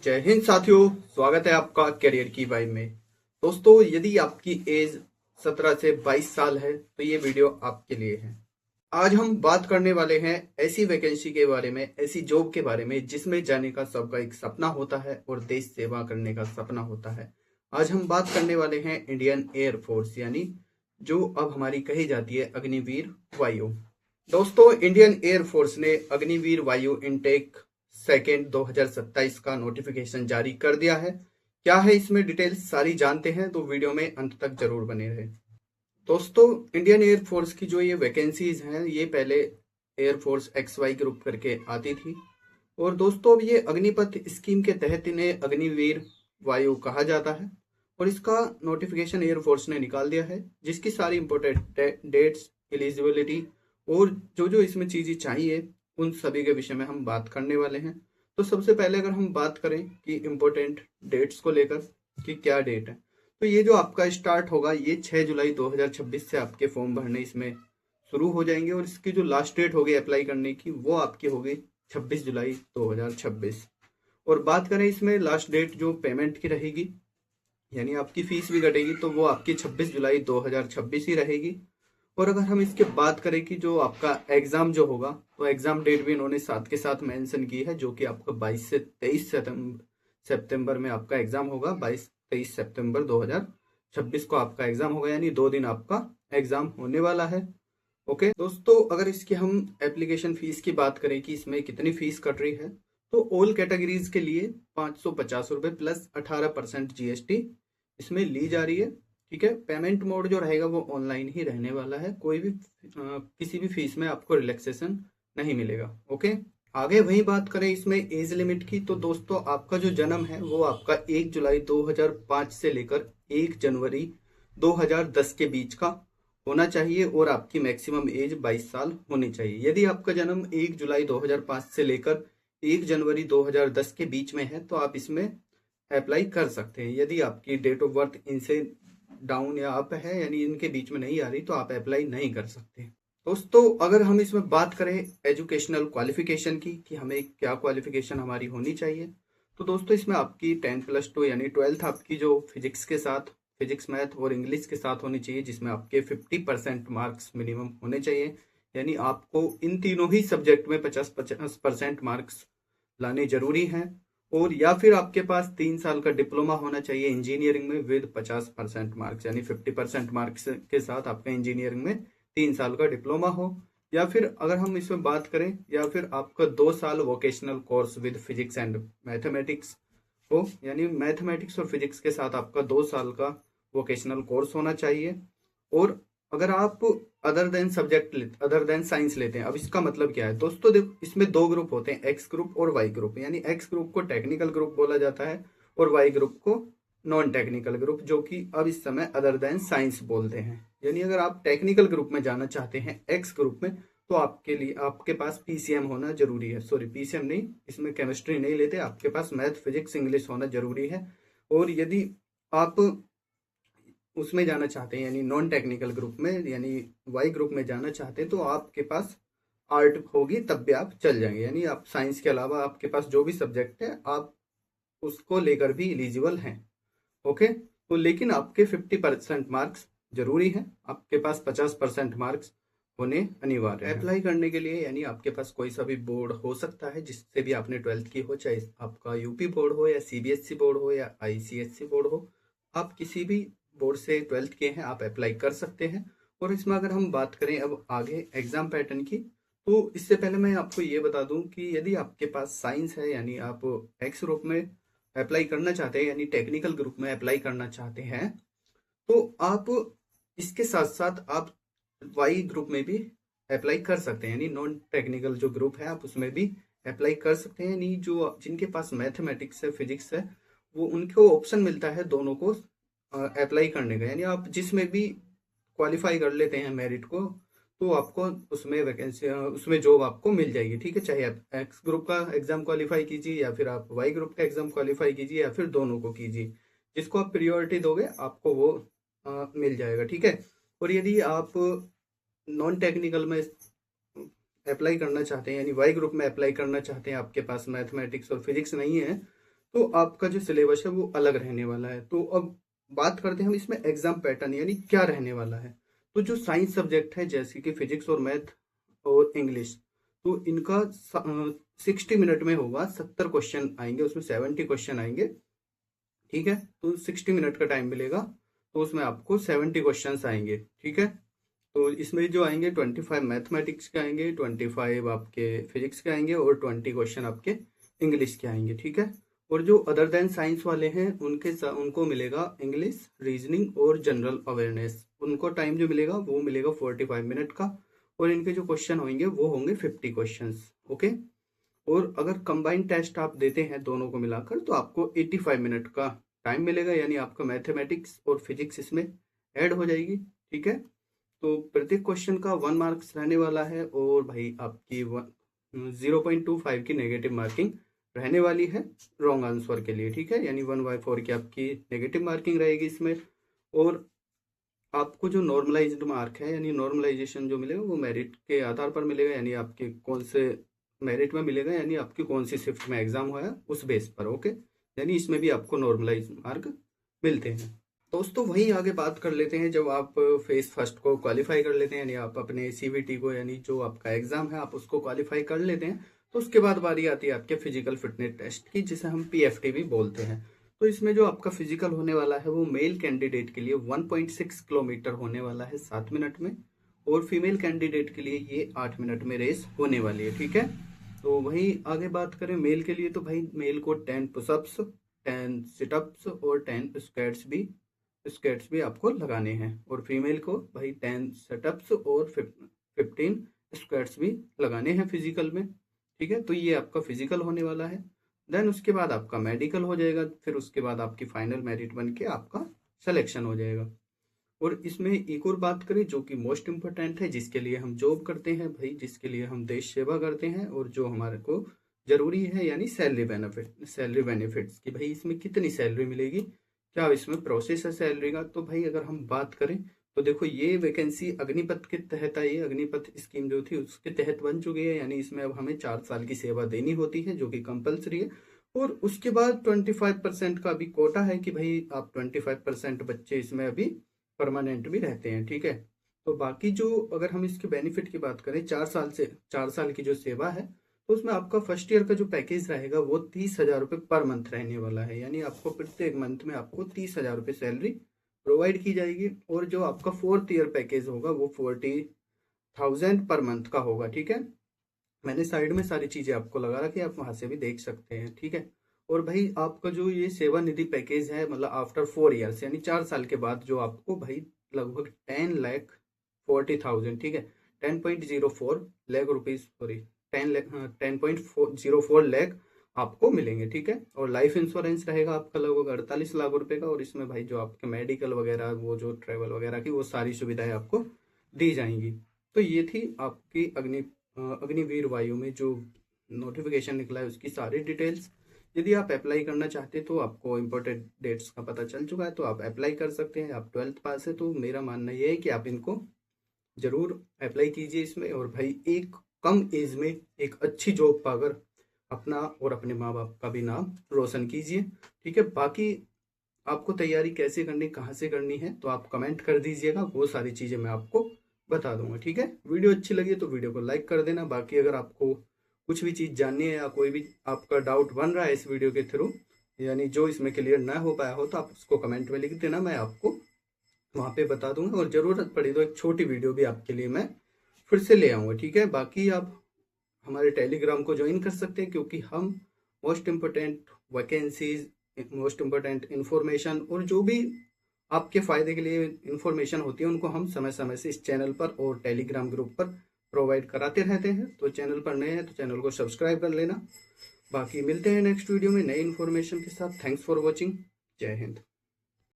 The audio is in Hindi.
जय हिंद साथियों, स्वागत है आपका करियर की वाइब में। दोस्तों, यदि आपकी एज 17 से 22 साल है तो ये वीडियो आपके लिए है। आज हम बात करने वाले हैं ऐसी वैकेंसी के बारे में, ऐसी जॉब के बारे में जिसमें जाने का सबका एक सपना होता है और देश सेवा करने का सपना होता है। आज हम बात करने वाले हैं इंडियन एयरफोर्स, यानी जो अब हमारी कही जाती है अग्निवीर वायु। दोस्तों, इंडियन एयरफोर्स ने अग्निवीर वायु इनटेक सेकेंड 2027 का नोटिफिकेशन जारी कर दिया है। क्या है इसमें डिटेल्स सारी जानते हैं, तो वीडियो में अंत तक जरूर बने रहे। दोस्तों, इंडियन एयरफोर्स की जो ये वैकेंसीज हैं, ये पहले एयरफोर्स XY ग्रुप करके आती थी और दोस्तों अब ये अग्निपथ स्कीम के तहत इन्हें अग्निवीर वायु कहा जाता है और इसका नोटिफिकेशन एयरफोर्स ने निकाल दिया है, जिसकी सारी इंपॉर्टेंट डेट्स, एलिजिबिलिटी और जो जो इसमें चीजें चाहिए उन सभी के विषय में हम बात करने वाले हैं। तो सबसे पहले अगर हम बात करें कि इम्पोर्टेंट डेट्स को लेकर कि क्या डेट है, तो ये जो आपका स्टार्ट होगा ये 6 जुलाई 2026 से आपके फॉर्म भरने इसमें शुरू हो जाएंगे और इसकी जो लास्ट डेट होगी अप्लाई करने की वो आपकी होगी 26 जुलाई 2026। और बात करें इसमें लास्ट डेट जो पेमेंट की रहेगी, यानी आपकी फीस भी कटेगी, तो वो आपकी 26 जुलाई 2026 ही रहेगी। और अगर हम इसके बात करें कि जो आपका एग्जाम जो होगा, तो एग्जाम डेट भी इन्होंने साथ के साथ मेंशन की है, जो कि आपका 22 से 23 सितंबर में आपका एग्जाम होगा। 22-23 सितंबर 2026 को आपका एग्जाम होगा, यानी 2 दिन आपका एग्जाम होने वाला है। ओके दोस्तों, अगर इसकी हम एप्लीकेशन फीस की बात करें कि इसमें कितनी फीस कट रही है, तो ऑल कैटेगरीज के लिए 550 रुपये प्लस 18% GST इसमें ली जा रही है। ठीक है, पेमेंट मोड जो रहेगा वो ऑनलाइन ही रहने वाला है, कोई भी किसी भी फीस में आपको रिलैक्सेशन नहीं मिलेगा। ओके, आगे वही बात करें इसमें एज लिमिट की, तो दोस्तों आपका जो जन्म है वो आपका 1 जुलाई 2005 से लेकर 1 जनवरी 2010 के बीच का होना चाहिए और आपकी मैक्सिमम एज 22 साल होनी चाहिए। यदि आपका जन्म 1 जुलाई 2005 से लेकर 1 जनवरी 2010 के बीच में है तो आप इसमें अप्लाई कर सकते हैं। यदि आपकी डेट ऑफ बर्थ इनसे डाउन या अप है, यानी इनके बीच में नहीं आ रही, तो आप अप्लाई नहीं कर सकते। दोस्तों, अगर हम इसमें बात करें एजुकेशनल क्वालिफिकेशन की कि हमें क्या क्वालिफिकेशन हमारी होनी चाहिए, तो दोस्तों इसमें आपकी 10+2 यानी 12th आपकी जो फिजिक्स के साथ, फिजिक्स मैथ और इंग्लिश के साथ होनी चाहिए, जिसमें आपके 50% मार्क्स मिनिमम होने चाहिए। यानी आपको इन तीनों ही सब्जेक्ट में 50% मार्क्स लाने जरूरी हैं। और या फिर आपके पास 3 साल का डिप्लोमा होना चाहिए इंजीनियरिंग में विद 50% मार्क्स, यानी 50% मार्क्स के साथ आपका इंजीनियरिंग में 3 साल का डिप्लोमा हो। या फिर अगर हम इसमें बात करें, या फिर आपका 2 साल vocational course with physics and mathematics हो, यानी मैथमेटिक्स और फिजिक्स के साथ आपका 2 साल का वोकेशनल कोर्स होना चाहिए। और अगर आप अदर देन साइंस लेते हैं, अब इसका मतलब क्या है दोस्तों, देखो इसमें 2 ग्रुप होते हैं, एक्स ग्रुप और वाई ग्रुप। यानी एक्स ग्रुप को टेक्निकल ग्रुप बोला जाता है और वाई ग्रुप को नॉन टेक्निकल ग्रुप, जो कि अब इस समय अदर देन साइंस बोलते हैं। यानी अगर आप टेक्निकल ग्रुप में जाना चाहते हैं एक्स ग्रुप में, तो आपके लिए आपके पास PCM होना जरूरी है। सॉरी, PCM नहीं, इसमें केमिस्ट्री नहीं लेते, आपके पास मैथ, फिजिक्स, इंग्लिश होना जरूरी है। और यदि आप उसमें जाना चाहते हैं, यानी नॉन टेक्निकल ग्रुप में, यानी वाई ग्रुप में जाना चाहते हैं, तो आपके पास आर्ट होगी, तब भी आप चल जाएंगे। यानी आप साइंस के अलावा आपके पास जो भी सब्जेक्ट है आप उसको लेकर भी एलिजिबल हैं। ओके, तो लेकिन आपके 50% मार्क्स जरूरी है, आपके पास 50% मार्क्स होने अनिवार्य है अप्लाई करने के लिए। यानी आपके पास कोई सा भी बोर्ड हो सकता है जिससे भी आपने 12th की हो, चाहे आपका यूपी बोर्ड हो या CBSE बोर्ड हो या ICSE बोर्ड हो, आप किसी भी बोर्ड से 12th के हैं आप अप्लाई कर सकते हैं। और इसमें अगर हम बात करें अब आगे एग्जाम पैटर्न की, तो इससे पहले मैं आपको ये बता दूं कि यदि आपके पास साइंस है, यानी आप एक्स ग्रुप में अप्लाई करना चाहते हैं, यानी टेक्निकल ग्रुप में अप्लाई करना चाहते हैं, तो आप इसके साथ साथ आप वाई ग्रुप में भी अप्लाई कर सकते हैं। यानी नॉन टेक्निकल जो ग्रुप है आप उसमें भी अप्लाई कर सकते हैं। यानी जो जिनके पास मैथमेटिक्स है, फिजिक्स है, वो उनको ऑप्शन मिलता है दोनों को अप्लाई करने का। यानी आप जिसमें भी क्वालिफाई कर लेते हैं मेरिट को, तो आपको उसमें वैकेंसी, उसमें जॉब आपको मिल जाएगी। ठीक है, चाहे आप एक्स ग्रुप का एग्जाम क्वालिफाई कीजिए या फिर आप वाई ग्रुप का एग्जाम क्वालिफाई कीजिए या फिर दोनों को कीजिए, जिसको आप प्रियोरिटी दोगे आपको वो मिल जाएगा। ठीक है, और यदि आप नॉन टेक्निकल में अप्लाई करना चाहते हैं, यानी वाई ग्रुप में अप्लाई करना चाहते हैं, आपके पास मैथमेटिक्स और फिजिक्स नहीं है, तो आपका जो सिलेबस है वो अलग रहने वाला है। तो अब बात करते हैं हम इसमें एग्जाम पैटर्न यानी क्या रहने वाला है। तो जो साइंस सब्जेक्ट है जैसे कि फिजिक्स और मैथ और इंग्लिश, तो इनका 60 मिनट में होगा, 70 क्वेश्चन आएंगे, उसमें 70 क्वेश्चन आएंगे। ठीक है, तो 60 मिनट का टाइम मिलेगा, तो उसमें आपको 70 क्वेश्चन आएंगे। ठीक है, तो इसमें जो आएंगे 25 मैथमेटिक्स के आएंगे, 25 आपके फिजिक्स के आएंगे और 20 क्वेश्चन आपके इंग्लिश के आएंगे। ठीक है, और जो अदर देन साइंस वाले हैं उनको मिलेगा इंग्लिश, रीजनिंग और जनरल अवेयरनेस। उनको टाइम जो मिलेगा वो मिलेगा 45 मिनट का, और इनके जो क्वेश्चन होंगे वो होंगे 50 क्वेश्चन। ओके, और अगर कंबाइंड टेस्ट आप देते हैं दोनों को मिलाकर तो आपको 85 मिनट का टाइम मिलेगा, यानी आपका मैथमेटिक्स और फिजिक्स इसमें ऐड हो जाएगी। ठीक है, तो प्रत्येक क्वेश्चन का 1 मार्क्स रहने वाला है, और भाई आपकी 0.25 की नेगेटिव मार्किंग रहने वाली है रॉन्ग आंसर के लिए। ठीक है, यानी 1/4 की आपकी नेगेटिव मार्किंग रहेगी इसमें। और आपको जो नॉर्मलाइज्ड मार्क है यानी नॉर्मलाइजेशन जो मिलेगा वो मेरिट के आधार पर मिलेगा, यानी आपके कौन से मेरिट में मिलेगा, यानी आपकी कौन सी शिफ्ट में एग्जाम हुआ है उस बेस पर। ओके, यानी इसमें भी आपको नॉर्मलाइज मार्क मिलते हैं। दोस्तों वहीं आगे बात कर लेते हैं, जब आप फेज फर्स्ट को क्वालिफाई कर लेते हैं, यानी आप अपने सीवीटी को, यानी जो आपका एग्जाम है आप उसको क्वालिफाई कर लेते हैं, तो उसके बाद बारी आती है आपके फिजिकल फिटनेस टेस्ट की, जिसे हम पीएफटी भी बोलते हैं। तो इसमें जो आपका फिजिकल होने वाला है वो मेल कैंडिडेट के लिए 1.6 किलोमीटर होने वाला है 7 मिनट में, और फीमेल कैंडिडेट के लिए ये 8 मिनट में रेस होने वाली है। ठीक है, तो वहीं आगे बात करें मेल के लिए, तो भाई मेल को 10 पुशअप्स, 10 सिटअप्स और 10 स्क्वाट्स भी आपको लगाने हैं, और फीमेल को भाई 10 सेटअप्स और 15 स्क्वाट्स भी लगाने हैं फिजिकल में। ठीक है, तो ये आपका फिजिकल होने वाला है। देन उसके बाद आपका मेडिकल हो जाएगा, फिर उसके बाद आपकी फाइनल मेरिट बन के आपका सिलेक्शन हो जाएगा। और इसमें एक और बात करें जो कि मोस्ट इम्पोर्टेंट है, जिसके लिए हम जॉब करते हैं भाई, जिसके लिए हम देश सेवा करते हैं, और जो हमारे को जरूरी है, यानी सैलरी बेनिफिट्स की भाई इसमें कितनी सैलरी मिलेगी, क्या इसमें प्रोसेस है सैलरी का। तो भाई अगर हम बात करें तो देखो ये वैकेंसी अग्निपथ के तहत आई है, अग्निपथ स्कीम जो थी उसके तहत बन चुकी है, यानी इसमें अब हमें 4 साल की सेवा देनी होती है जो कि कंपलसरी है। और उसके बाद 25% का भी कोटा है कि भाई आप 25% बच्चे इसमें अभी परमानेंट भी रहते हैं। ठीक है, तो बाकी जो अगर हम इसके बेनिफिट की बात करें, 4 साल की जो सेवा है, तो उसमें आपका फर्स्ट ईयर का जो पैकेज रहेगा वो 30,000 रुपये पर मंथ रहने वाला है, यानी आपको प्रत्येक मंथ में आपको 30,000 रुपये सैलरी प्रोवाइड की जाएगी। और जो आपका 4th ईयर पैकेज होगा वो 40,000 पर मंथ का होगा। ठीक है, मैंने साइड में सारी चीजें आपको लगा रखी है, आप वहां से भी देख सकते हैं। ठीक है, और भाई आपका जो ये सेवानिधि पैकेज है, मतलब आफ्टर 4 ईयर्स यानी 4 साल के बाद जो आपको भाई लगभग 10,40,000, ठीक है, 10.04 लाख रुपीज, सॉरी 10.04 लाख आपको मिलेंगे। ठीक है, और लाइफ इंश्योरेंस रहेगा आपका लगभग 48 लाख रुपए का, और इसमें भाई जो आपके मेडिकल वगैरह, वो जो ट्रेवल वगैरह की, वो सारी सुविधाएं आपको दी जाएंगी। तो ये थी आपकी अग्निवीर वायु में जो नोटिफिकेशन निकला है उसकी सारी डिटेल्स। यदि आप अप्लाई करना चाहते हैं तो आपको इम्पोर्टेंट डेट्स का पता चल चुका है, तो आप अप्लाई कर सकते हैं। आप 12th पास है, तो मेरा मानना यह है कि आप इनको जरूर अप्लाई कीजिए इसमें, और भाई एक कम एज में एक अच्छी जॉब पाकर अपना और अपने माँ बाप का भी नाम रोशन कीजिए। ठीक है, बाकी आपको तैयारी कैसे करनी, कहाँ से करनी है, तो आप कमेंट कर दीजिएगा, वो सारी चीज़ें मैं आपको बता दूंगा। ठीक है, वीडियो अच्छी लगी तो वीडियो को लाइक कर देना। बाकी अगर आपको कुछ भी चीज़ जाननी है या कोई भी आपका डाउट बन रहा है इस वीडियो के थ्रू, यानी जो इसमें क्लियर ना हो पाया हो, तो आप उसको कमेंट में लिख देना, मैं आपको वहाँ पे बता दूंगा, और ज़रूरत पड़ी तो एक छोटी वीडियो भी आपके लिए मैं फिर से ले आऊँगा। ठीक है, बाकी आप हमारे टेलीग्राम को ज्वाइन कर सकते हैं, क्योंकि हम most important vacancies, most important information और जो भी आपके फ़ायदे के लिए इन्फॉर्मेशन होती है उनको हम समय समय से इस चैनल पर और टेलीग्राम ग्रुप पर प्रोवाइड कराते रहते हैं। तो चैनल पर नए हैं तो चैनल को सब्सक्राइब कर लेना। बाकी मिलते हैं नेक्स्ट वीडियो में नई इन्फॉर्मेशन के साथ। Thanks for watching. जय हिंद।